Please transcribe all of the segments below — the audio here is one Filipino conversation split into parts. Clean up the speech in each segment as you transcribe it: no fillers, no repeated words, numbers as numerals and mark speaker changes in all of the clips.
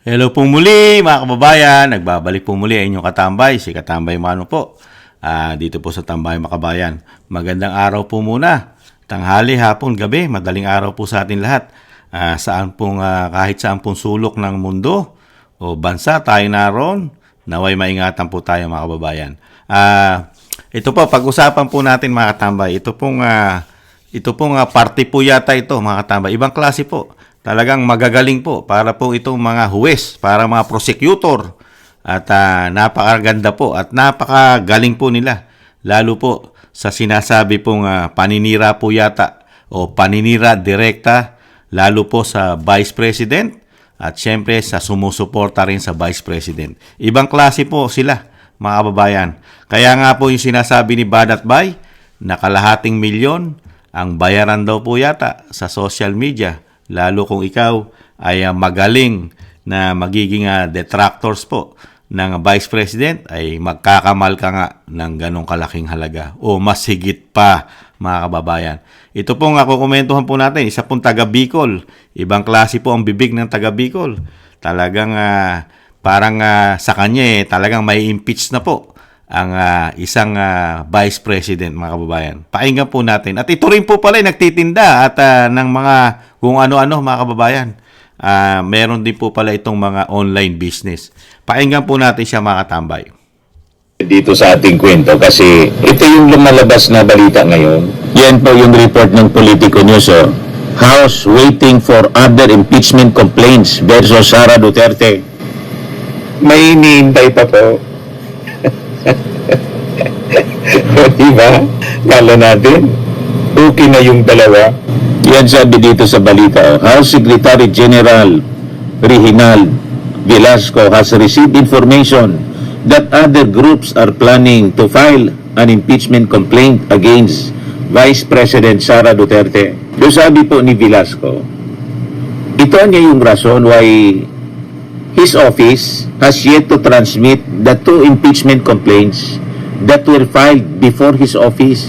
Speaker 1: Hello po muli mga kababayan, nagbabalik po muli ang inyong katambay, si Katambay Mano po, dito po sa Tambay Makabayan. Magandang araw po muna, tanghali, hapon, gabi, madaling araw po sa atin lahat. Kahit saan pong sulok ng mundo o bansa tayo naroon, naway maingatan po tayo mga kababayan. Ito po, pag-usapan po natin mga katambay, ito pong party po yata ito mga katambay, ibang klase po. Talagang magagaling po para po itong mga huwes, para mga prosecutor. At napakaganda po at napakagaling po nila. Lalo po sa sinasabi pong paninira po yata o paninira direkta, lalo po sa Vice President at syempre sa sumusuporta rin sa Vice President. Ibang klase po sila mga kababayan. Kaya nga po yung sinasabi ni Badat Bay na kalahating milyon ang bayaran daw po yata sa social media. Lalo kung ikaw ay magaling na magiging detractors po ng Vice President, ay magkakamal ka nga ng ganong kalaking halaga o mas higit pa mga kababayan. Ito pong kukomentuhan po natin, isa pong taga Bicol. Ibang klase po ang bibig ng taga Bicol. Talagang parang sa kanya talagang may impeach na po ang isang Vice President mga kababayan. Pakinggan po natin. At ito rin po pala nagtitinda at ng mga kung ano-ano mga kababayan. Meron din po pala itong mga online business. Pakinggan po natin siya mga katambay.
Speaker 2: Dito sa ating kwento kasi ito yung lumalabas na balita ngayon. Yan po yung report ng Politico News. House waiting for other impeachment complaints versus Sara Duterte. May iniintay pa po. Diba? Kala natin, okay na yung dalawa. Yan sabi dito sa balita. House Secretary General Reginald Velasco has received information that other groups are planning to file an impeachment complaint against Vice President Sara Duterte. So sabi po ni Velasco, ito niya yung rason why his office has yet to transmit the two impeachment complaints that were filed before his office.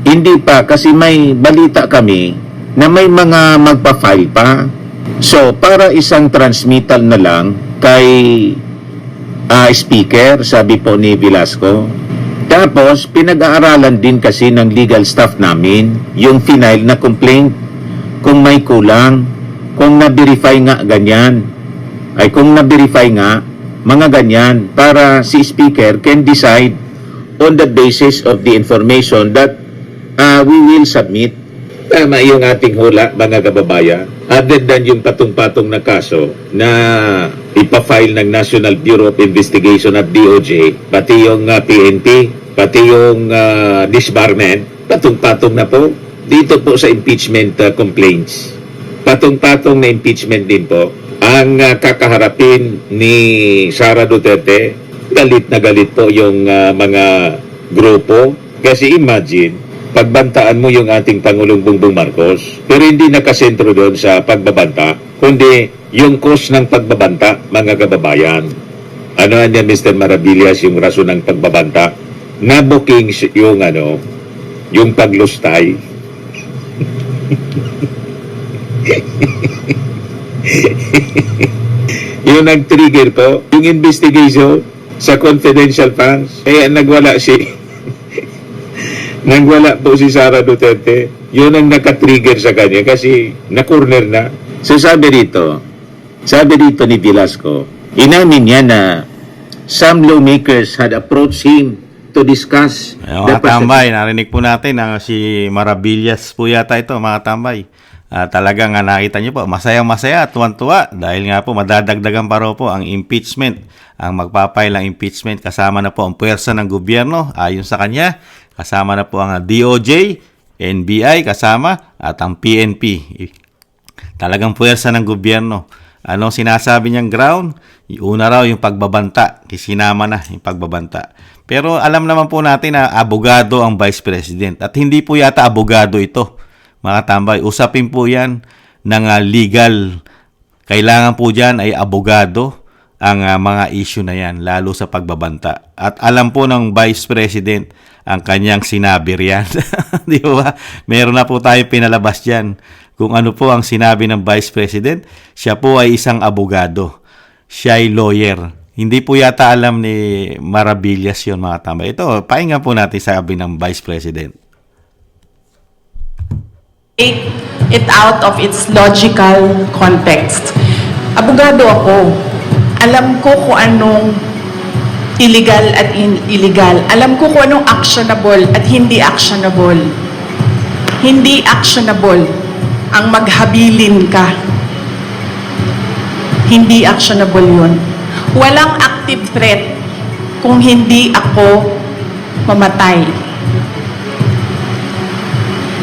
Speaker 2: Hindi pa kasi may balita kami na may mga magpa-file pa. So, para isang transmittal na lang kay speaker, sabi po ni Velasco. Tapos, pinag-aaralan din kasi ng legal staff namin yung final na complaint. Kung may kulang, kung na-verify nga ganyan, ay kung na-verify nga, mga ganyan, para si speaker can decide on the basis of the information that we will submit. Tama yung ating hula, mga kababayan. Other than yung patong-patong na kaso na ipafile ng National Bureau of Investigation at DOJ, pati yung PNP, pati yung disbarment, patong-patong na po. Dito po sa impeachment complaints. Patong-patong na impeachment din po. Ang kakaharapin ni Sara Duterte, galit na galit po yung mga grupo. Kasi imagine, pagbantaan mo yung ating Pangulong Bongbong Marcos, pero hindi nakasentro doon sa pagbabanta, kundi yung cause ng pagbabanta, mga kababayan. Ano niya, Mr. Maravillas, yung rason ng pagbabanta? Na-booking yung paglustay. Yung nag-trigger po, yung investigation sa confidential funds, nagwala po si Sara Duterte. Yun ang nakatrigger sa kanya kasi na-corner na. So sabi dito ni Velasco, inamin niya na some lawmakers had approached him to discuss
Speaker 1: Mga tambay, narinig po natin si Maravillas po yata ito mga tambay. Talagang nakita niyo po, masayang-masaya at tuwan-tuwa dahil nga po madadagdagan pa raw po ang impeachment. Ang magpapile ng impeachment kasama na po ang puwersa ng gobyerno ayon sa kanya. Kasama na po ang DOJ, NBI kasama at ang PNP. Talagang puwersa ng gobyerno. Ano sinasabi niyang ground? Una raw yung pagbabanta. Sinama na yung pagbabanta. Pero alam naman po natin na abogado ang Vice President. At hindi po yata abogado ito. Mga tambay, usapin po yan ng legal. Kailangan po dyan ay abogado ang mga issue na yan, lalo sa pagbabanta. At alam po ng Vice President ang kanyang sinabi riyan. Di ba? Meron na po tayo pinalabas dyan kung ano po ang sinabi ng Vice President. Siya po ay isang abogado. Siya ay lawyer. Hindi po yata alam ni Maravillas yun, mga tambay. Ito, pakinggan po natin sabi ng Vice President.
Speaker 3: Take it out of its logical context. Abogado ako. Alam ko kung anong illegal at illegal. Alam ko kung anong actionable at hindi actionable. Hindi actionable ang maghabilin ka. Hindi actionable yun. Walang active threat kung hindi ako mamatay.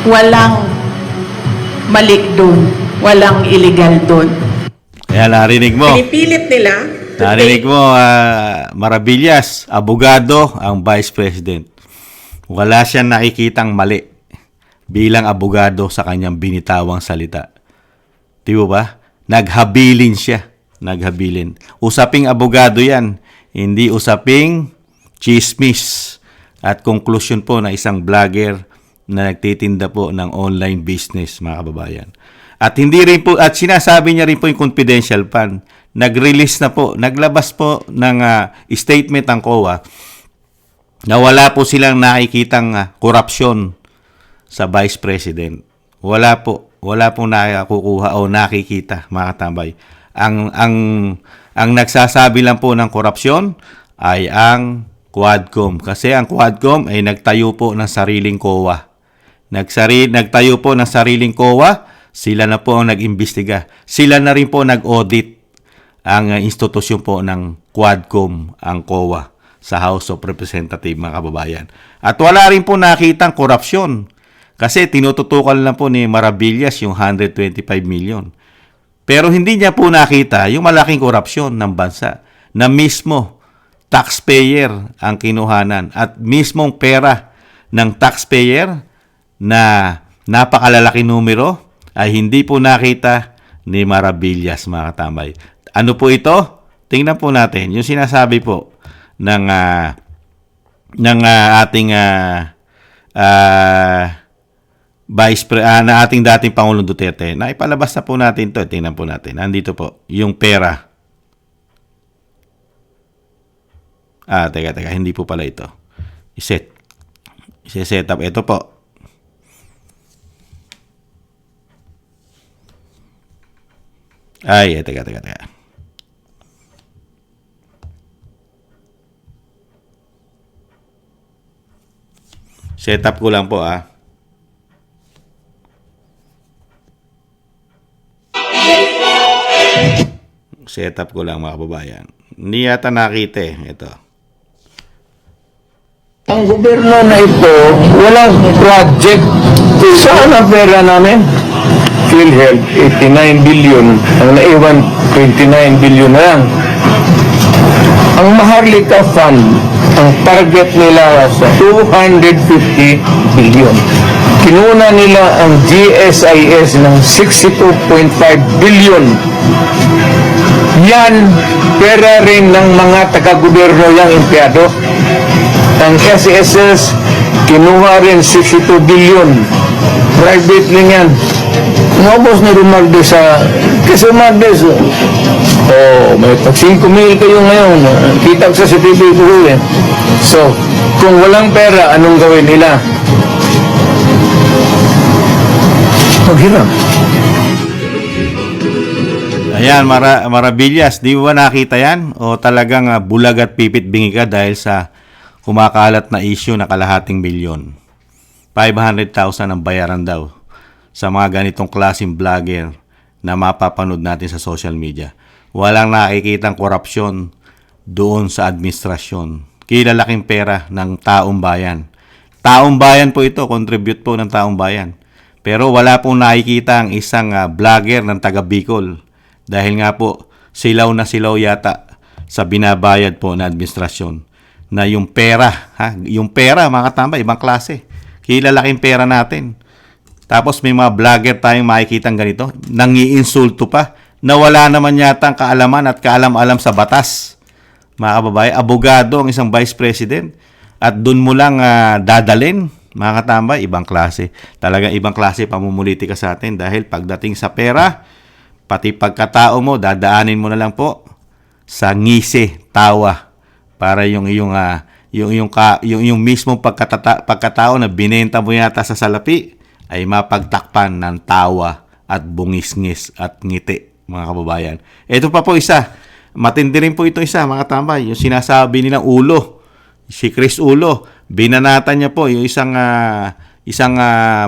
Speaker 3: Walang mali doon. Walang illegal doon.
Speaker 1: Kaya narinig mo.
Speaker 3: Pinipilit nila to
Speaker 1: Narinig mo, Maravillas, abogado ang Vice President. Wala siyang nakikitang mali bilang abogado sa kanyang binitawang salita. Di ba? Naghabilin siya. Naghabilin. Usaping abogado yan. Hindi usaping chismis. At conclusion po na isang vlogger na nagtitinda po ng online business, mga kababayan. At hindi rin po, at sinasabi niya rin po yung confidential fund. Nag-release na po, naglabas po ng statement ang COA na wala po silang nakikitang korupsyon sa Vice President. Wala po nakukuha o nakikita, mga katambay. Ang nagsasabi lang po ng korupsyon ay ang Quadcom. Kasi ang Quadcom ay nagtayo po ng sariling COA. Nagtayo po ng sariling COA, sila na po ang nag-imbestiga. Sila na rin po nag-audit ang institusyon po ng Quadcom, ang COA, sa House of Representatives, mga kababayan. At wala rin po nakitang korupsyon. Kasi tinututukan lang po ni Maravillas yung 125 million. Pero hindi niya po nakita yung malaking korupsyon ng bansa na mismo taxpayer ang kinuhanan at mismong pera ng taxpayer na napakalalaki numero ay hindi po nakita ni Maravillas, mga katambay. Ano po ito? Tingnan po natin yung sinasabi po ng ating na ating dating Pangulong Duterte. Na ipalabas na po natin to. Tingnan po natin. Nandito po yung pera. Teka. Hindi po pala ito. I-set up. Ito po. Teka. Set up ko lang po, Setup ko lang, mga kababayan. Hindi yata nakita Ito.
Speaker 4: Ang gobyerno na ito, walang project. Saan ang pera namin? PhilHealth, 89 billion. Ang naiwan, 29 billion na lang. Ang Maharlika Fund, ang target nila sa 250 billion. Kinuna nila ang GSIS ng 62.5 billion. Yan, pera rin ng mga taga-gobyerno yung empleyado. Ang SSS, kinuha rin 62 billion. Private lang yan. Umabos na Romualdez kasi Romualdez, may 5 mil kayo ngayon. Kita ko sa CCTV ko So, kung walang pera, anong gawin nila? Maghirap.
Speaker 1: Ayan, Maravillas, di ba nakita yan? O talagang bulag at pipit bingi ka dahil sa kumakalat na issue na kalahating milyon. 500,000 ang bayaran daw sa mga ganitong klaseng vlogger na mapapanood natin sa social media. Walang nakikitang korupsyon doon sa administrasyon. Kilalaking pera ng taong bayan. Taong bayan po ito, contribute po ng taong bayan. Pero wala pong nakikita ang isang vlogger ng taga Bicol. Dahil nga po, silaw na silaw yata sa binabayad po na administrasyon. Na yung pera, yung pera, mga katambay, ibang klase. Kilalaking pera natin. Tapos may mga vlogger tayong makikitang ganito, nangiinsulto pa, na wala naman yata ang kaalaman at kaalam-alam sa batas. Mga kababayan, abogado ang isang vice president, at dun mo lang dadalin Mga katambay, ibang klase. Talagang ibang klase pamumulitika sa atin dahil pagdating sa pera, pati pagkatao mo, dadaanin mo na lang po sa ngisi, tawa, para yung mismong pagkatao na binenta mo yata sa salapi ay mapagtakpan ng tawa at bungis-ngis at ngiti, mga kababayan. Ito pa po isa, matindi rin po ito isa, mga tambay, yung sinasabi nilang ulo, si Chris Ulo, binanatan niya po yung isang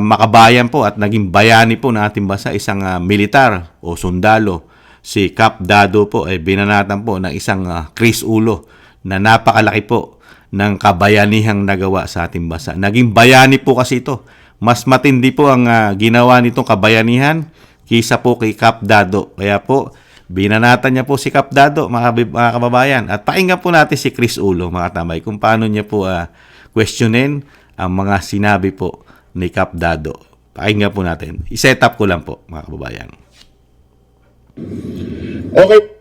Speaker 1: makabayan po at naging bayani po ng ating bansa, isang militar o sundalo, si Cap Dado po, ay binanatan po ng isang Chris Ulo na napakalaki po ng kabayanihang nagawa sa ating bansa. Naging bayani po kasi ito. Mas matindi po ang ginawa nitong kabayanihan kaysa po kay Cap Dado. Kaya po, binanatan niya po si Cap Dado, mga kababayan. At pakinggan po natin si Chris Ulo, mga tambay, kung paano niya po questionin ang mga sinabi po ni Cap Dado. Pakinggan po natin. I-set up ko lang po, mga kababayan.
Speaker 5: Okay.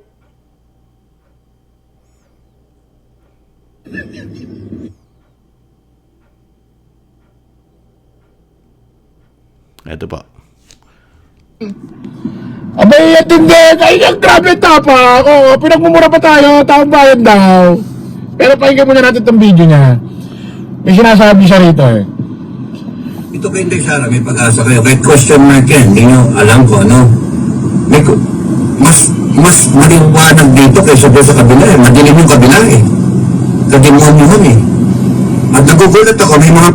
Speaker 1: Ito po.
Speaker 5: Abay, hindi. Kaya grabe tapa ako. Pinagmumura pa tayo. Taong bayan daw. Pero pakinggan muna natin itong video niya. May sinasabi siya rito eh.
Speaker 6: Ito kay Inday Sara, may pag-asa kayo. Kahit question mark yan, hindi nyo alam ko ano. Mas maliwanag dito kaysa doon sa kabila eh. Madilim yung kabila eh. Kadimonyohan eh. At nagugulat ako, may mga...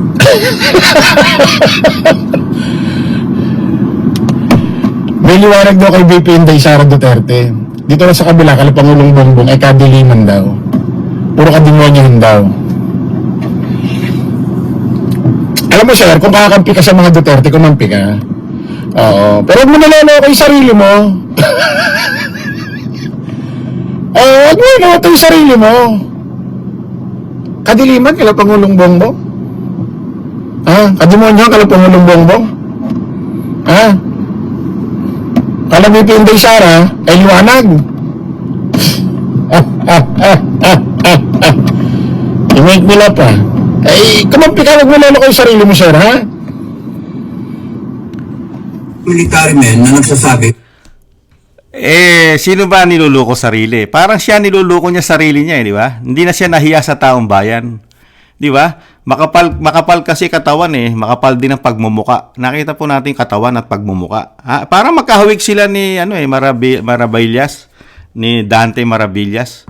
Speaker 5: May liwanag daw kay VP Inday Sara Duterte. Dito na sa kabila, kala Pangulong Bongbong ay kadiliman daw. Puro kadimonyohan daw. Alam mo sir, kung kakampi ka sa mga Duterte, kumampi ka. Oo. Pero huwag mo naloloko yung sarili mo. Huwag mo naloloko yung sarili mo. Kadiliman, kala Pangulong Bongbong? Kadimonyohan, kala Pangulong Bongbong? Kala VP Inday Sara, ay liwanag. I-make me laugh Ay, kumampi ka, huwag mo naloloko yung sarili mo sir, ha?
Speaker 6: military men na nagsasabi,
Speaker 1: Sino ba niluloko sarili? Parang siya niluloko niya sarili niya, di ba? Hindi na siya nahiya sa taong bayan. Di ba? Makapal kasi katawan makapal din ang pagmumuka. Nakita po natin katawan at pagmumuka. Parang magkahawig sila ni Maravillas, ni Dante Maravillas.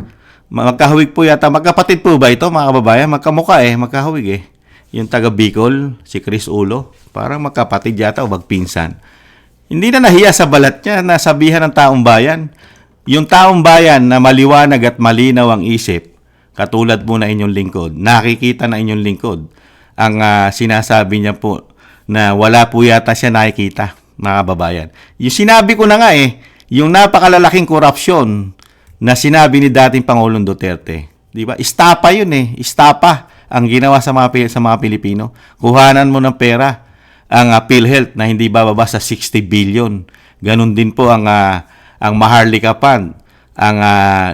Speaker 1: Magkahawig po yata. Magkapatid po ba ito, mga kababayan? Magkamuka magkahawig Yung taga Bicol, si Chris Ulo, parang magkapatid yata o magpinsan. Hindi na nahiya sa balat niya na sabihan ng taong bayan. Yung taong bayan na maliwanag at malinaw ang isip, katulad po na inyong lingkod, nakikita na inyong lingkod, ang sinasabi niya po na wala po yata siya nakikita, mga kababayan. Yung sinabi ko na nga yung napakalalaking korupsyon na sinabi ni dating Pangulong Duterte. Di ba? Istapa yun Istapa ang ginawa sa mga Pilipino. Kuhanan mo ng pera ang PhilHealth na hindi bababa sa 60 billion. Ganon din po ang Maharlika Fund. Ang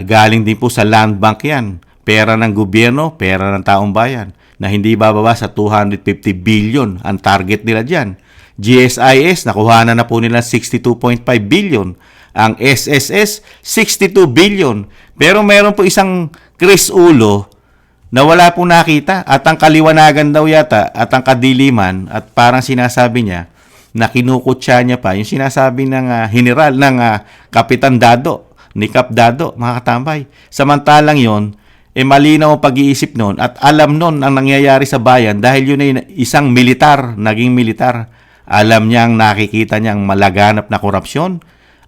Speaker 1: galing din po sa Land Bank yan. Pera ng gobyerno, pera ng taong bayan na hindi bababa sa 250 billion ang target nila dyan. GSIS, nakuhanan na po nila 62.5 billion. Ang SSS, 62 billion. Pero meron po isang Chris Ulo na wala pong nakita at ang kaliwanagan daw yata at ang kadiliman at parang sinasabi niya na kinukutya niya pa yung sinasabi ng general ng Kapitan Dado, ni Cap Dado, mga katambay. Samantalang yon malinaw ang pag-iisip noon at alam noon ang nangyayari sa bayan dahil yun ay isang militar, naging militar. Alam niya ang nakikita niyang malaganap na korupsyon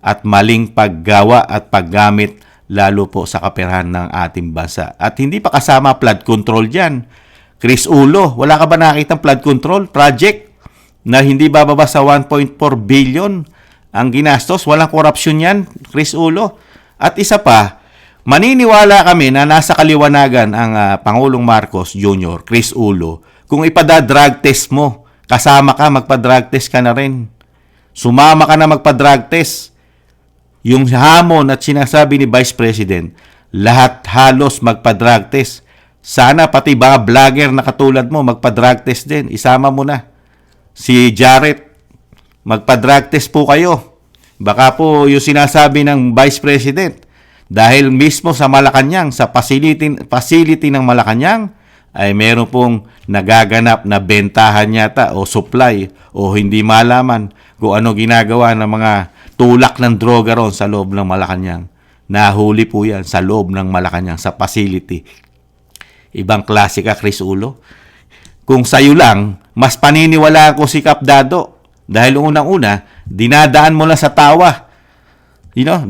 Speaker 1: at maling paggawa at paggamit lalo po sa kaperahan ng ating bansa. At hindi pa kasama flood control dyan. Chris Ulo, wala ka ba nakitang flood control project na hindi bababa sa 1.4 billion ang ginastos? Walang korupsyon yan, Chris Ulo. At isa pa, maniniwala kami na nasa kaliwanagan ang Pangulong Marcos Jr., Chris Ulo, kung ipada-drug test mo, kasama ka, magpa-drug test ka na rin. Sumama ka na magpa-drug test. Yung hamon at sinasabi ni Vice President, lahat halos magpa-drug test. Sana pati mga vlogger na katulad mo, magpa-drug test din. Isama mo na. Si Jarrett, magpa-drug test po kayo. Baka po yung sinasabi ng Vice President, dahil mismo sa Malacanang, sa facility ng Malacanang, ay meron pong nagaganap na bentahan yata o supply o hindi malaman kung ano ginagawa ng mga tulak ng droga ron sa loob ng Malacanang. Nahuli po yan sa loob ng Malacanang, sa facility. Ibang klase ka, Chris Ulo. Kung sa'yo lang, mas paniniwala ko si Kap Dado. Dahil unang-una, dinadaan mo lang sa tawa.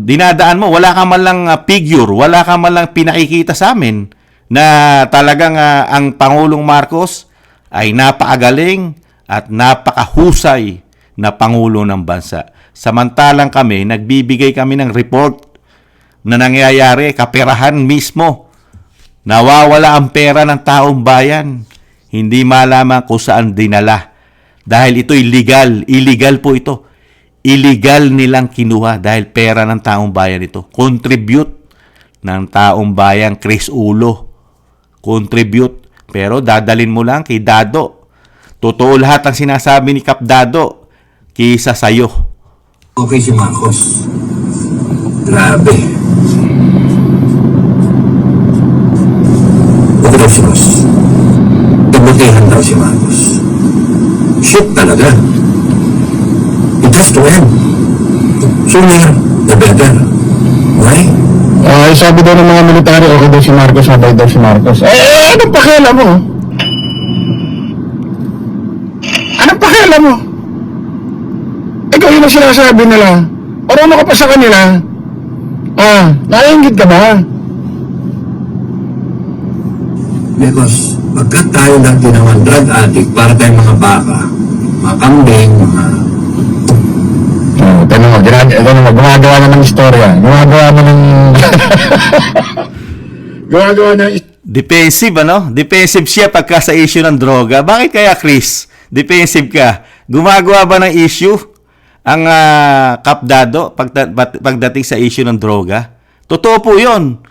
Speaker 1: Dinadaan mo, wala ka man lang figure, wala ka man lang pinakikita sa amin na talagang ang Pangulong Marcos ay napakagaling at napakahusay na Pangulo ng bansa. Samantalang kami, nagbibigay kami ng report na nangyayari, kaperahan mismo. Nawawala ang pera ng taong bayan. Hindi malaman kung saan dinala. Dahil ito'y legal. Illegal po ito. Illegal nilang kinuha dahil pera ng taong bayan ito. Contribute ng taong bayan, Chris Ulo. Contribute. Pero dadalin mo lang kay Dado. Totoo lahat ang sinasabi ni Kap Dado kaysa sa'yo.
Speaker 6: Okay si Marcos. Grabe. Okay daw si Ross. Tabutihan daw si Marcos. Shit talaga. It has to end. Sooner, the better. Why?
Speaker 5: Sabi daw ng mga military, okay daw si Marcos, mabay daw si Marcos. Anong pakialam mo? Anong pakialam mo? Ikaw yun ang sinasabi nila. Marunong ka pa sa kanila. Naiingit ka ba?
Speaker 6: Because pagka tayo lang ginawan drug addict para tayong mga baka, mga kambing, mga...
Speaker 5: Tanong mo, gumagawa na ng istorya. Gumagawa na ng... gumagawa na...
Speaker 1: Defensive, ano? Defensive siya pagka sa issue ng droga. Bakit kaya, Chris? Defensive ka. Gumagawa ba ng issue ang Kap Dado pagdating sa issue ng droga? Totoo po yun.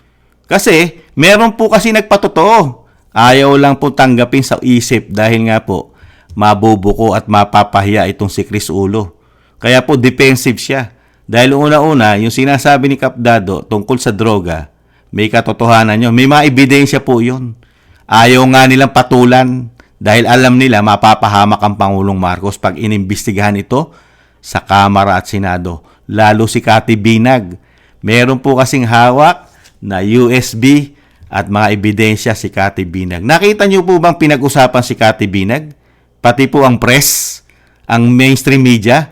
Speaker 1: Kasi, meron po kasi nagpatotoo. Ayaw lang po tanggapin sa isip dahil nga po, mabubuko at mapapahiya itong si Chris Ulo. Kaya po, defensive siya. Dahil una-una, yung sinasabi ni Kap Dado tungkol sa droga, may katotohanan yun. May mga ebidensya po yun. Ayaw nga nilang patulan dahil alam nila mapapahamak ang Pangulong Marcos pag inimbestigahan ito sa Kamara at Senado. Lalo si Cathy Binag. Meron po kasing hawak na USB at mga ebidensya si Cathy Binag. Nakita niyo po bang pinag-usapan si Cathy Binag? Pati po ang press, ang mainstream media.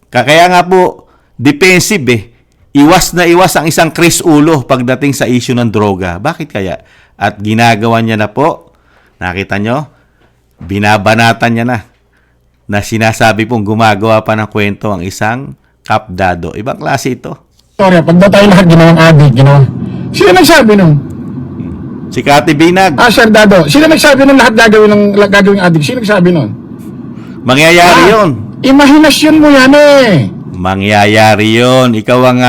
Speaker 1: Kaya nga po, defensive eh. Iwas na iwas ang isang Chris Ulo pagdating sa issue ng droga. Bakit kaya? At ginagawa niya na po, nakita nyo, binabanatan niya na sinasabi pong gumagawa pa ng kwento ang isang Kap Dado. Ibang klase ito.
Speaker 5: Istorya, pag tayo lahat ginawang addict, Sino nagsabi nun?
Speaker 1: Si Cathy Binag.
Speaker 5: Sir Dado, sino nagsabi nun lahat gagawing addict? Sino nagsabi nun?
Speaker 1: Mangyayari yun.
Speaker 5: Imahinasyon mo yan eh.
Speaker 1: Mangyayari yun. Ikaw ang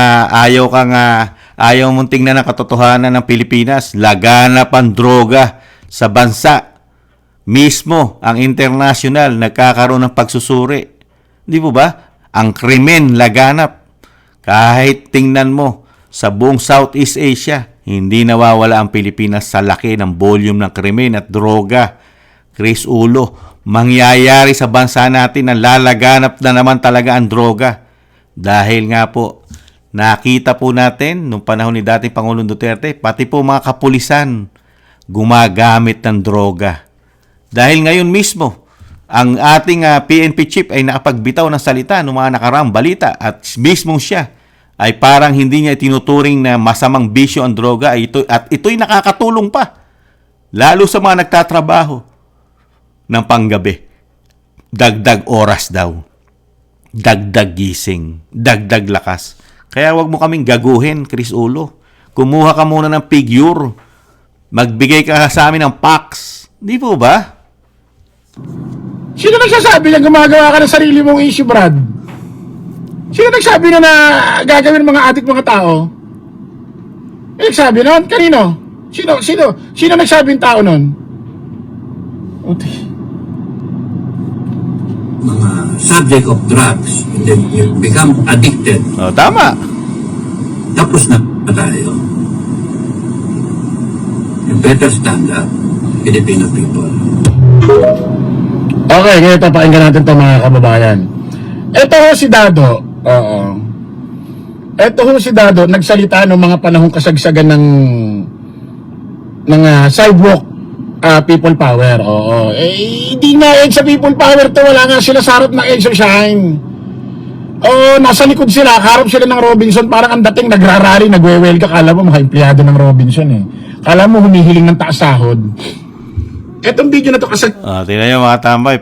Speaker 1: ayaw mong tingnan ang katotohanan ng Pilipinas. Laganap ang droga sa bansa. Mismo ang international nagkakaroon ng pagsusuri. Di po ba? Ang krimen laganap. Kahit tingnan mo sa buong Southeast Asia, hindi nawawala ang Pilipinas sa laki ng volume ng krimen at droga. Chris Ulo, mangyayari sa bansa natin na lalaganap na naman talaga ang droga. Dahil nga po, nakita po natin nung panahon ni dating Pangulong Duterte, pati po mga kapulisan gumagamit ng droga. Dahil ngayon mismo, ang ating PNP chief ay nakapagbitaw ng salita ng mga nakaraang balita at mismo siya ay parang hindi niya tinuturing na masamang bisyo ang droga at ito'y nakakatulong pa. Lalo sa mga nagtatrabaho ng panggabi. Dagdag oras daw. Dagdag gising. Dagdag lakas. Kaya wag mo kaming gaguhin, Chris Ulo. Kumuha ka muna ng figure. Magbigay ka sa amin ng packs. Di po ba?
Speaker 5: Sino nagsasabi na gumagawa ka ng sarili mong issue, Brad? Sino nagsabi na gagawin mga adik mga tao? Nagsabi nun? Kanino? Sino nagsabing tao nun? Uti.
Speaker 6: Mga subject of drugs, and then you become addicted.
Speaker 1: Tama.
Speaker 6: Tapos na tayo. You better stand up, Filipino people.
Speaker 5: Okay, ngayon papakinggan natin ito mga kababayan. Ito ho si Dado. Oo. Ito ho si Dado, nagsalita ng mga panahong kasagsagan ng sidewalk people power. Oo. Hindi nga sa people power to, wala nga sila sa harap ng Edge Shine. Oo, nasa likod sila, harap sila ng Robinson, parang ang dating nagrarally, nagwe-well ka, kala mo mga empleyado ng Robinson eh. Kala mo humihiling ng taas sahod. Etong video na to kasi
Speaker 1: Tingnan nyo mga tambay,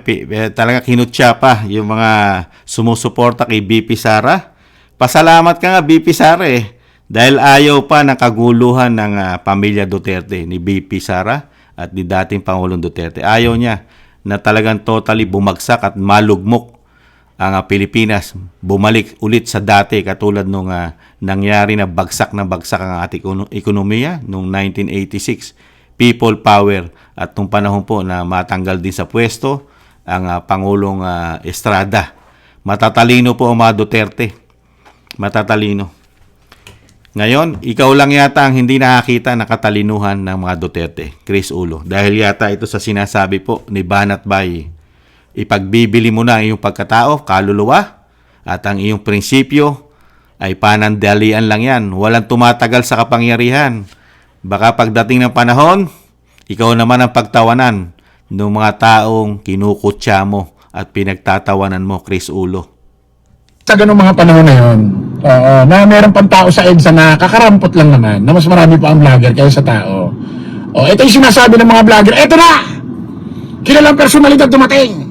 Speaker 1: talaga kinutya pa yung mga sumusuporta kay BP Sara. Pasalamat ka nga BP Sara eh. Dahil ayaw pa ng kaguluhan ng pamilya Duterte ni BP Sara at ni dating Pangulong Duterte. Ayaw niya na talagang totally bumagsak at malugmok ang Pilipinas. Bumalik ulit sa dati katulad nung nangyari na bagsak ang ating ekonomiya noong 1986. People power at nung panahon po na matanggal din sa pwesto ang Pangulong Estrada. Matatalino po ang mga Duterte. Matatalino. Ngayon, ikaw lang yata ang hindi nakakita na katalinuhan ng mga Duterte, Chris Ulo. Dahil yata ito sa sinasabi po ni Banat Bay. Ipagbibili mo na ang iyong pagkatao, kaluluwa, at ang iyong prinsipyo ay panandalian lang yan. Walang tumatagal sa kapangyarihan. Baka pagdating ng panahon, ikaw naman ang pagtawanan ng mga taong kinukutya mo at pinagtatawanan mo, Chris Ulo.
Speaker 5: sa ganung mga panahon na yun, na meron pang tao sa EDSA na kakarampot lang naman, na mas marami pa ang vlogger kaysa tao. Ito yung sinasabi ng mga vlogger, eto na! Kilalang personalidad dumating!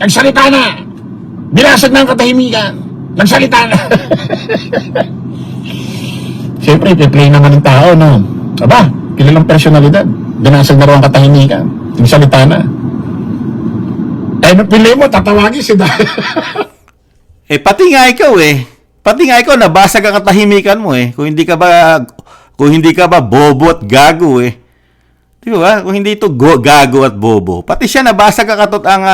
Speaker 5: Nagsalita na! Binasag na ang katahimikan! Nagsalita na! Siyempre, ipi-play naman ng tao, no? Aba, kilalang personalidad. Binasag na raw ang katahimikan. Nagsalita na. Pinlay mo, tatawagin si
Speaker 1: Pati nga ikaw Pati nga ikaw nabasag ang katahimikan mo Kung hindi ka ba bobo at gago Di ba? Kung hindi ito gago at bobo. Pati siya nabasag ang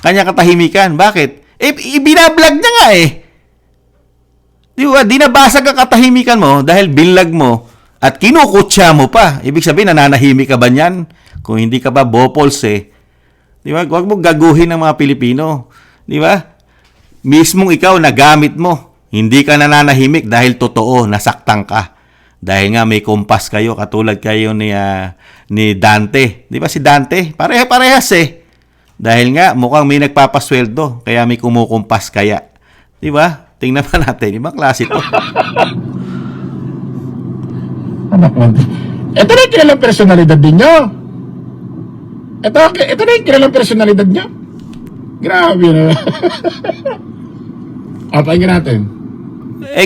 Speaker 1: kanyang katahimikan. Bakit? Binablog niya nga Di ba? Di nabasag ang katahimikan mo dahil binlag mo at kinukutya mo pa. Ibig sabihin, nananahimik ka ba niyan? Kung hindi ka ba bopols Di ba? Huwag mo gaguhin ng mga Pilipino. Di ba? Mismong ikaw nagamit mo. Hindi ka nananahimik dahil totoo, nasaktan ka. Dahil nga may kumpas kayo, katulad kayo ni Dante. Di ba si Dante? Pareha-parehas Dahil nga mukhang may nagpapasweldo, kaya may kumukumpas kaya. Di ba? Tingnan pa natin, ibang klase to.
Speaker 5: Ito na yung kilalang personalidad din nyo. Ito na yung kilalang personalidad nyo. Grabe na. Pakinggan natin.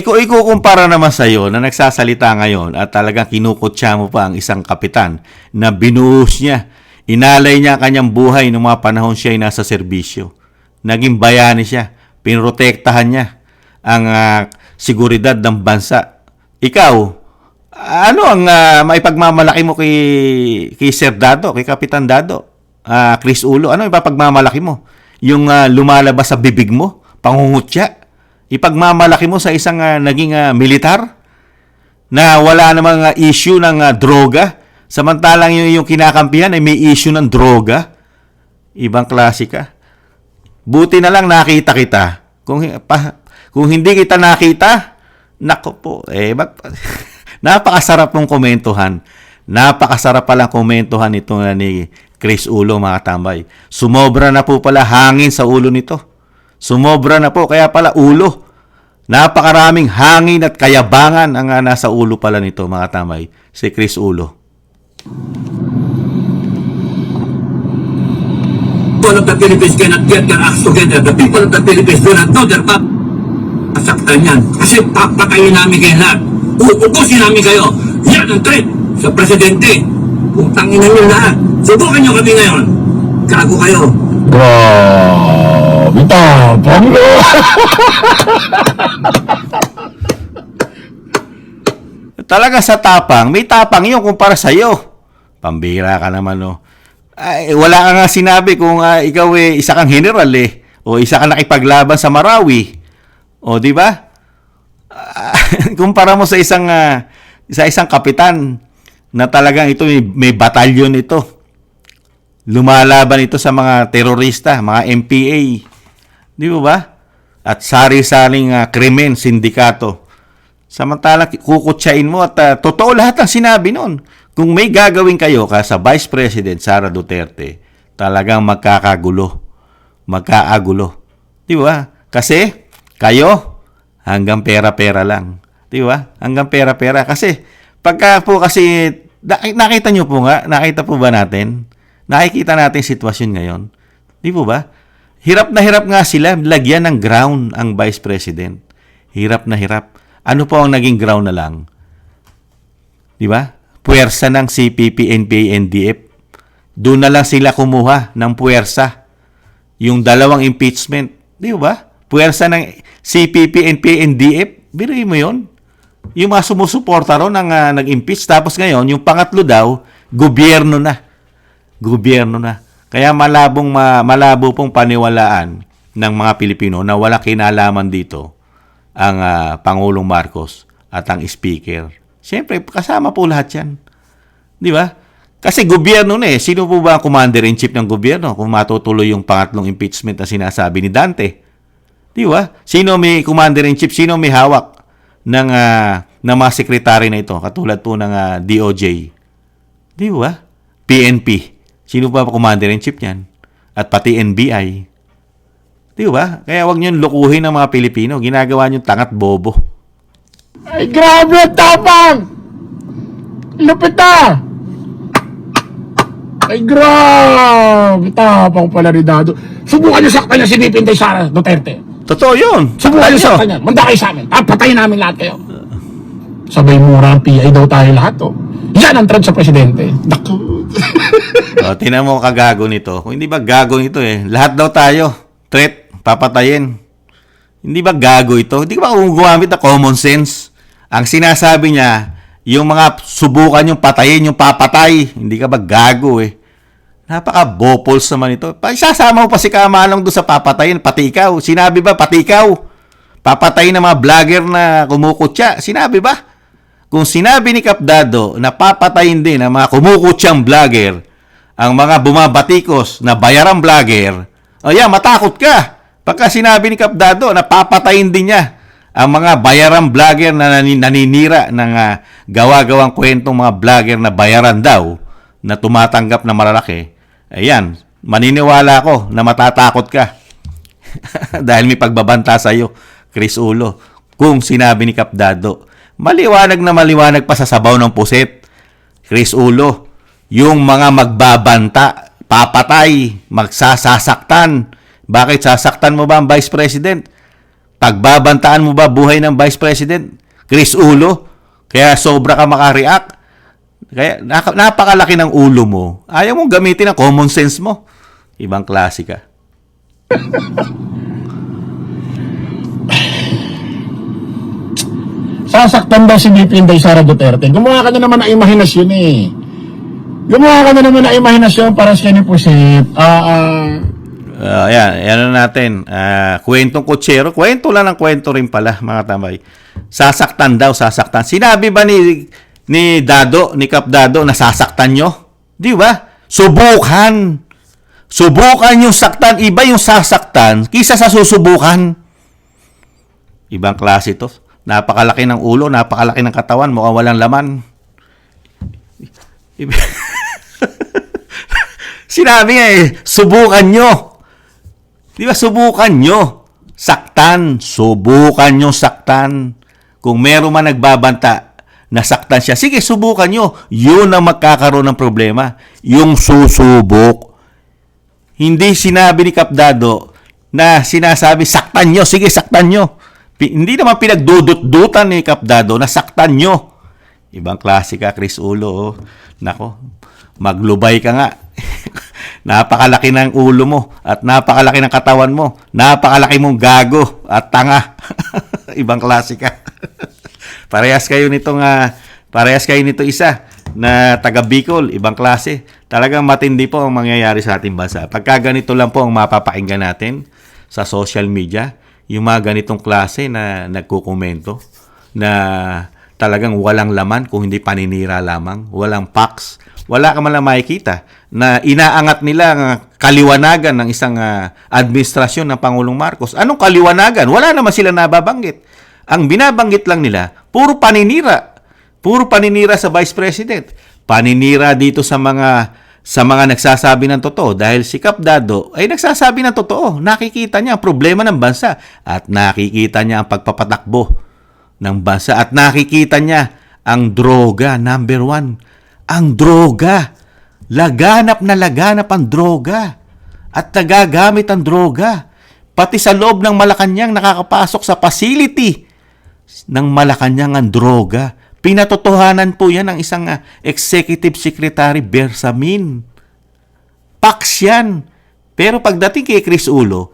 Speaker 1: Kung ikukumpara naman sa'yo na nagsasalita ngayon at talagang kinukutya mo pa ang isang kapitan na binuhos niya, inalay niya ang kanyang buhay noong mga panahon siya ay nasa serbisyo. Naging bayani siya. Pinrotektahan niya ang seguridad ng bansa. Ikaw, ano ang maipagmamalaki mo kay Sir Dado, kay Kapitan Dado? Chris Ulo, ano ipapagmamalaki mo? Yung lumalabas sa bibig mo, pangungutya? Ipagmamalaki mo sa isang naging militar na wala namang issue ng droga, samantalang yung kinakampihan ay may issue ng droga. Ibang klase ka. Buti na lang nakita kita. Kung hindi kita nakita, nako po, napakasarap mong komentuhan. Napakasarap palang komentuhan ito ni Chris Ulo, mga tambay. Sumobra na po pala hangin sa ulo nito. Sumobra na po, kaya pala ulo. Napakaraming hangin at kayabangan ang nasa ulo pala nito, mga tambay. Si Chris Ulo.
Speaker 6: People of the Philippines cannot get their acts together. The people of the Philippines do not know their map. Masaktan yan. Kasi papatayin namin kayo lahat. Uupusin namin kayo. Yan ang threat sa presidente. Putangin na nyo lahat. Subukan nyo kami ngayon. Gago kayo.
Speaker 5: Grabe tapang mo.
Speaker 1: Talaga sa tapang, may tapang yun kumpara sa'yo. Pambira ka naman, no? Ay, wala ka nga sinabi kung ikaw isa kang general o isa kang nakipaglaban sa Marawi. O, di ba? Kumpara mo sa isang kapitan na talagang ito may batalyon ito. Lumalaban ito sa mga terorista, mga MPA. Di ba? At sari-saring krimen, sindikato. Samantalang kukutsain mo at totoo lahat ang sinabi noon. Kung may gagawin kayo sa Vice President Sara Duterte, talagang magkakagulo. Di ba? Kasi kayo hanggang pera-pera lang. Di ba? Hanggang pera-pera. Kasi pagka po kasi nakita nyo po nga, nakita po ba natin? Nakikita natin sitwasyon ngayon. Di po ba? Hirap na hirap nga sila lagyan ng ground ang Vice President. Hirap na hirap. Ano po ang naging ground na lang? Di ba? Puwersa ng CPP, NPA, NDF. Doon na lang sila kumuha ng puwersa. Yung dalawang impeachment. Di ba? Puwersa ng CPP, NPA, NDF. Biruin mo yun. Yung mga sumusuporta ron nag-impeach. Tapos ngayon, yung pangatlo daw, gobyerno na. Gobyerno na. Kaya malabo pong paniwalaan ng mga Pilipino na wala kinalaman dito ang Pangulong Marcos at ang Speaker. Siyempre, kasama po lahat yan. Di ba? Kasi gobyerno na eh. Sino po ba ang commander-in-chief ng gobyerno kung matutuloy yung pangatlong impeachment na sinasabi ni Dante? Di ba? Sino may commander-in-chief? Sino may hawak ng mga sekretary na ito? Katulad po ng DOJ. Di ba? PNP. Sino ba commander-in-chief niyan? At pati NBI. Di ba? Kaya wag niyo lukuhin ng mga Pilipino. Ginagawa niyo tangat bobo.
Speaker 5: Ay, grabe ang tapang! Lupit na! Ay, grabe! Tapang pala ni Dado. Subukan niyo saktan niya si VP Inday Sara Duterte.
Speaker 1: Totoo yun.
Speaker 5: Subukan niyo
Speaker 1: Saktan
Speaker 5: saktan niya. Manda kayo sa amin. Patayin namin lahat kayo. Sabay mura ang PI daw tayo lahat, oh. Yan ang trend sa presidente. Naku.
Speaker 1: Tinan mo kagago nito. Kung hindi ba gago nito eh. Lahat daw tayo. Threat. Papatayin. Hindi ba gago ito? Hindi ba gumamit na common sense? Ang sinasabi niya, yung mga subukan yung patayin, yung papatay. Hindi ka ba gago eh? Napaka-bopols naman ito. Isasama mo pa si Kamalong doon sa papatayin. Pati ikaw. Sinabi ba pati ikaw? Papatayin ng mga vlogger na kumukutya. Sinabi ba? Kung sinabi ni Kapdado na papatayin din ang mga kumukutyang vlogger, ang mga bumabatikos na bayarang vlogger, matakot ka. Pagka sinabi ni Kapdado na papatayin din niya ang mga bayarang vlogger na naninira ng gawa-gawang kwentong mga vlogger na bayaran daw na tumatanggap na malalaki, maniniwala ako na matatakot ka. Dahil may pagbabanta sa'yo, Chris Ulo, kung sinabi ni Kapdado. Maliwanag na maliwanag pa sa sabaw ng puset. Chris Ulo, yung mga magbabanta, papatay, magsasasaktan. Bakit sasaktan mo ba ang Vice President? Pagbabantaan mo ba buhay ng Vice President? Chris Ulo, kaya sobra ka makareact. Kaya napakalaki ng ulo mo. Ayaw mong gamitin ang common sense mo. Ibang klase ka.
Speaker 5: Sasaktan daw si VP Inday Sara Duterte. Gumawa ka na naman ng imahinasyon eh. Gumawa ka na naman ng imahinasyon para sa ni Pusit.
Speaker 1: Yan na natin. Kwentong kutsero. Kwento lang ng kwento rin pala, mga tambay. Sasaktan daw, sasaktan. Sinabi ba ni Dado, ni Kapdado, na sasaktan nyo? Di ba? Subukan. Subukan yung saktan. Iba yung sasaktan kisa sa susubukan. Ibang klase to. Napakalaki ng ulo, napakalaki ng katawan, mukhang walang laman. Sinabi nga subukan nyo. Di ba, subukan nyo. Saktan. Subukan nyo saktan. Kung meron man nagbabanta na saktan siya, sige, subukan nyo. Yun ang magkakaroon ng problema. Yung susubok. Hindi sinabi ni Kapdado na sinasabi, saktan nyo. Sige, saktan nyo. Hindi naman pinagdudut-dutan ni Kapdado na saktan nyo. Ibang klase ka, Chris Ulo. Oh. Nako, maglubay ka nga. Napakalaki ng ulo mo at napakalaki ng katawan mo. Napakalaki mong gago at tanga. Ibang klase ka. Parehas kayo nitong Parehas kayo nito isa na taga Bicol, ibang klase. Talagang matindi po ang mangyayari sa ating bansa. Pagka ganito lang po ang mapapakinggan natin sa social media, yung mga ganitong klase na nagkukomento na talagang walang laman kung hindi paninira lamang, walang facts, wala ka man lang makikita na inaangat nila ang kaliwanagan ng isang administrasyon ng Pangulong Marcos. Anong kaliwanagan? Wala naman sila nababanggit. Ang binabanggit lang nila, puro paninira. Puro paninira sa Vice President. Paninira dito sa mga nagsasabi ng totoo. Dahil si Kap Dado ay nagsasabi ng totoo. Nakikita niya ang problema ng bansa at nakikita niya ang pagpapatakbo ng bansa at nakikita niya ang droga, number 1. Ang droga. Laganap na laganap ang droga. At nagagamit ang droga. Pati sa loob ng Malacanang nakakapasok sa facility ng Malacanang ang droga. Pinatotohanan po yan ng isang Executive Secretary Bersamin. Pax yan. Pero pagdating kay Chris Ulo,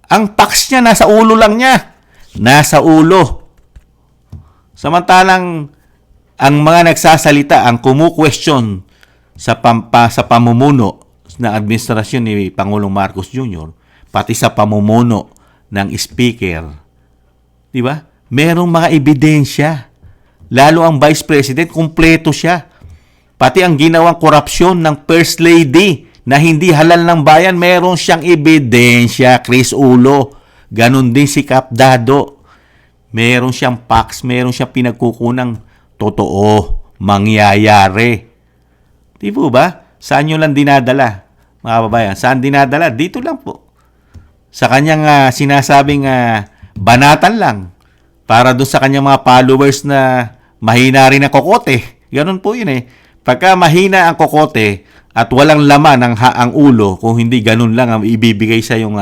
Speaker 1: ang pax niya nasa ulo lang niya. Nasa ulo. Samantalang ang mga nagsasalita, ang kumu-question sa pamumuno ng administrasyon ni Pangulong Marcos Jr., pati sa pamumuno ng speaker, di ba? Merong mga ebidensya. Lalo ang Vice President, kumpleto siya. Pati ang ginawang korupsyon ng First Lady na hindi halal ng bayan, meron siyang ebidensya, Chris Ulo. Ganon din si Kap Dado. Meron siyang facts, meron siyang pinagkukunang totoo, mangyayari. Di po ba? Saan nyo lang dinadala, mga kababayan? Saan dinadala? Dito lang po. Sa kanyang sinasabing banatan lang para doon sa kanyang mga followers na mahina rin ang kokote. Ganun po yun eh. Pagka mahina ang kokote at walang laman ang ulo, kung hindi ganun lang ang ibibigay sa yung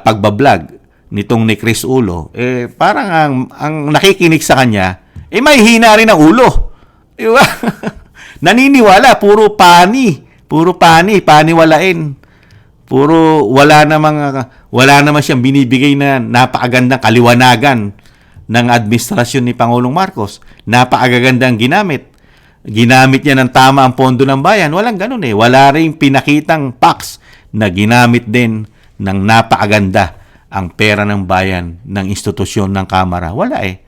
Speaker 1: pagbablog nitong ni Chris Ulo, parang ang nakikinig sa kanya, mahihina rin ang ulo. Diba? Naniniwala, puro paniwalain. Puro wala namang siyang binibigay na napakagandang kaliwanagan ng administrasyon ni Pangulong Marcos. Napakagandang ginamit. Ginamit niya ng tama ang pondo ng bayan. Walang ganun eh. Wala rin pinakitang facts na ginamit din ng napakaganda ang pera ng bayan ng institusyon ng Kamara. Wala eh.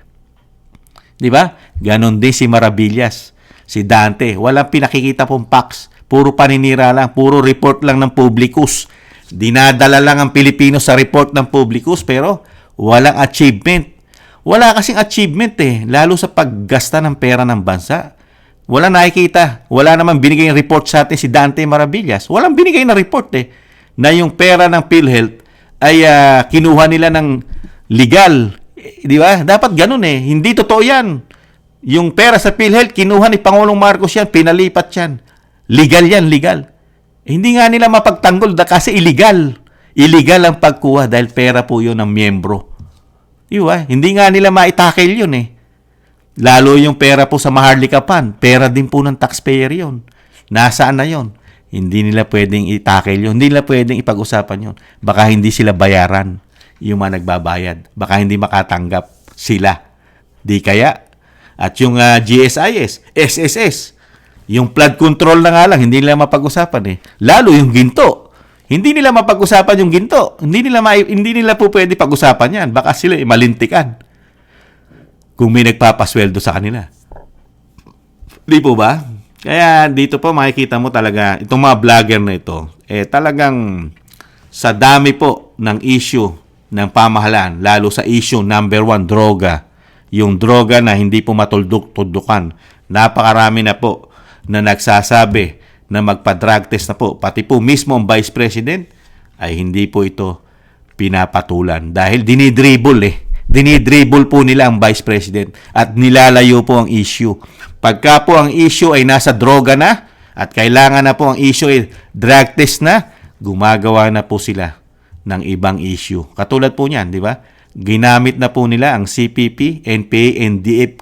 Speaker 1: Di ba? Ganon din si Maravillas, si Dante. Walang pinakikita pong facts. Puro paninira lang. Puro report lang ng Publicus. Dinadala lang ang Pilipino sa report ng Publicus pero walang achievement. Wala kasing achievement eh. Lalo sa paggasta ng pera ng bansa. Wala nakikita. Wala naman binigay ng report sa atin si Dante Maravillas. Walang binigay na report eh. Na yung pera ng PhilHealth ay kinuha nila ng legal. Di ba? Dapat ganun eh. Hindi totoo yan. Yung pera sa PhilHealth, kinuha ni Pangulong Marcos yan, pinalipat yan. Legal yan, legal. Hindi nga nila mapagtanggol kasi illegal. Illegal ang pagkuha dahil pera po yun ng miyembro. Di ba? Hindi nga nila maitakil yun eh. Lalo yung pera po sa Maharlika Fund, pera din po ng taxpayer yun. Nasaan na yun? Hindi nila pwedeng itakil yun. Hindi nila pwedeng ipag-usapan yun. Baka hindi sila bayaran yung mga nagbabayad. Baka hindi makatanggap sila. Di kaya? At yung GSIS, SSS, yung flood control na nga lang, hindi nila mapag-usapan eh. Lalo yung ginto. Hindi nila mapag-usapan yung ginto. Hindi nila po pwede pag-usapan yan. Baka sila malintikan kung may nagpapasweldo sa kanila. Di po ba? Kaya dito po makikita mo talaga, itong mga vlogger na ito, talagang sa dami po ng issue ng pamahalaan, lalo sa issue number 1, droga. Yung droga na hindi po matuldok-tuldukan. Napakarami na po na nagsasabi na magpa-drug test na po. Pati po mismo ang Vice President ay hindi po ito pinapatulan. Dahil dinidribble eh. Dinidribble po nila ang Vice President at nilalayo po ang issue. Pagka po ang issue ay nasa droga na at kailangan na po ang issue ay drug test na, gumagawa na po sila ng ibang issue. Katulad po niyan, di ba? Ginamit na po nila ang CPP, NPA, NDF.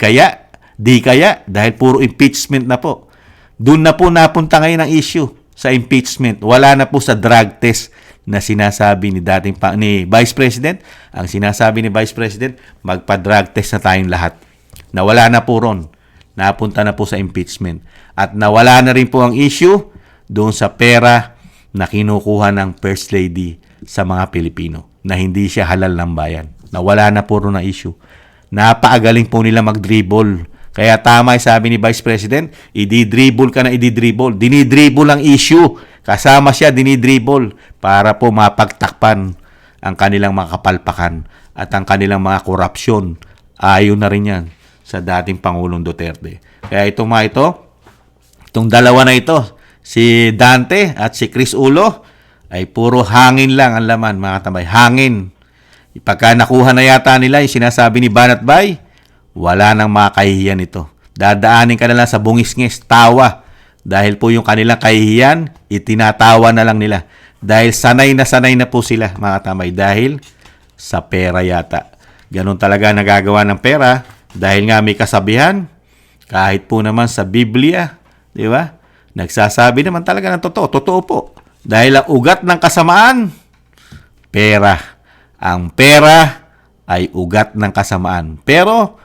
Speaker 1: Di kaya, dahil puro impeachment na po. Doon na po napunta ngayon ang issue sa impeachment. Wala na po sa drug test na sinasabi ni Vice President. Ang sinasabi ni Vice President, magpa-drug test na tayong lahat. Na wala na po ron. napunta na po sa impeachment. At nawala na rin po ang issue doon sa pera na kinukuha ng First Lady sa mga Pilipino na hindi siya halal ng bayan. Nawala na po rin na issue. Napakagaling po nila mag-dribble. Kaya tama yung sabi ni Vice President, ididribble ka na ididribble. Dinidribble ang issue. Kasama siya, dinidribble para po mapagtakpan ang kanilang mga kapalpakan at ang kanilang mga korupsyon. Ayon na rin yan sa dating Pangulong Duterte. Kaya itong mga itong dalawa na ito, si Dante at si Chris Ulo, ay puro hangin lang ang laman, mga tambay. Hangin. Pagka nakuha na yata nila yung sinasabi ni Banat Bay, wala nang makahihiyan ito. Dadaanin ka na lang sa bungis-ngis, tawa. Dahil po yung kanilang kahihiyan, itinatawa na lang nila. Dahil sanay na po sila, mga tambay. Dahil sa pera yata. Ganon talaga nagagawa ng pera. Dahil nga may kasabihan, kahit po naman sa Biblia, di ba? Nagsasabi naman talaga ng totoo. Totoo po. Dahil ang ugat ng kasamaan, pera. Ang pera ay ugat ng kasamaan. Pero,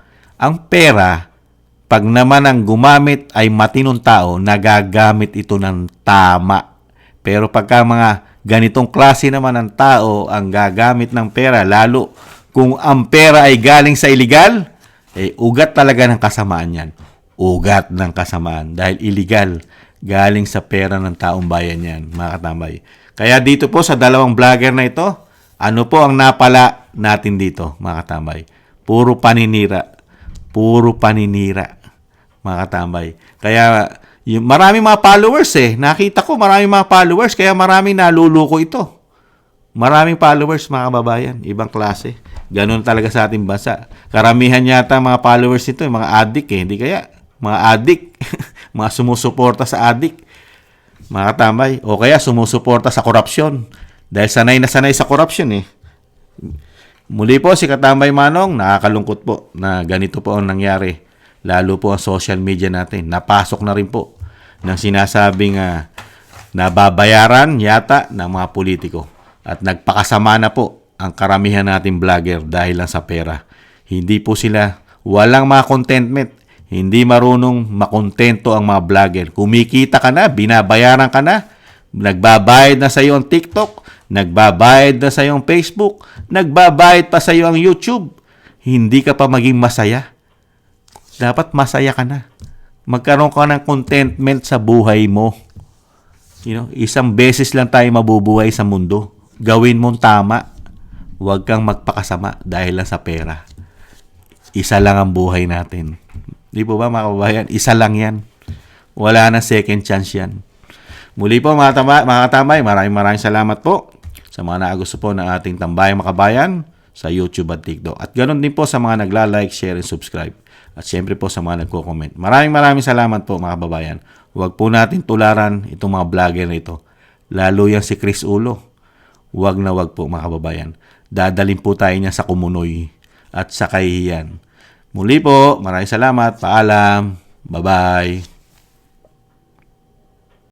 Speaker 1: ang pera, pag naman ang gumamit ay matinong tao, nagagamit ito ng tama. Pero pagka mga ganitong klase naman ng tao ang gagamit ng pera, lalo kung ang pera ay galing sa illegal, ugat talaga ng kasamaan yan. Ugat ng kasamaan. Dahil illegal, galing sa pera ng taong bayan yan, mga katambay. Kaya dito po sa dalawang vlogger na ito, ano po ang napala natin dito, mga katambay? Puro paninira. Puro paninira, mga katambay. Kaya, maraming mga followers Nakita ko maraming mga followers, kaya maraming naluluko ito. Maraming followers, mga kababayan. Ibang klase. Ganun talaga sa ating bansa. Karamihan yata mga followers nito, mga addict Hindi kaya? Mga addict. Mga sumusuporta sa addict. Mga katambay. O kaya sumusuporta sa korupsyon. Dahil sanay na sanay sa korupsyon Muli po si Katambay Manong, nakakalungkot po na ganito po ang nangyari. Lalo po ang social media natin. Napasok na rin po ng sinasabing nababayaran yata ng mga politiko. At nagpakasama na po ang karamihan nating vlogger dahil lang sa pera. Hindi po sila, walang mga contentment. Hindi marunong makontento ang mga vlogger. Kumikita ka na, binabayaran ka na, nagbabayad na sa iyo ang TikTok, nagbabayad na sa iyo ang Facebook, nagbabayad pa sa iyo ang YouTube. Hindi ka pa maging masaya. Dapat masaya ka na. Magkaroon ka ng contentment sa buhay mo. Isang beses lang tayo mabubuhay sa mundo. Gawin mong tama. Huwag kang magpakasama dahil lang sa pera. Isa lang ang buhay natin. Di po ba, mga kababayan? Isa lang yan. Wala na second chance yan. Muli po, mga katambay, maraming salamat po sa mga nagusto po ng ating Tambayang Makabayan sa YouTube at TikTok. At ganoon din po sa mga nagla-like, share, and subscribe. At syempre po sa mga nagko-comment. Maraming salamat po, mga kababayan. Huwag po natin tularan itong mga vlogger na ito. Lalo yan si Chris Ulo. Huwag na huwag po, mga kababayan. Dadalhin po tayo niya sa kumunoy at sa kahihiyan. Muli po, maraming salamat. Paalam. Bye-bye.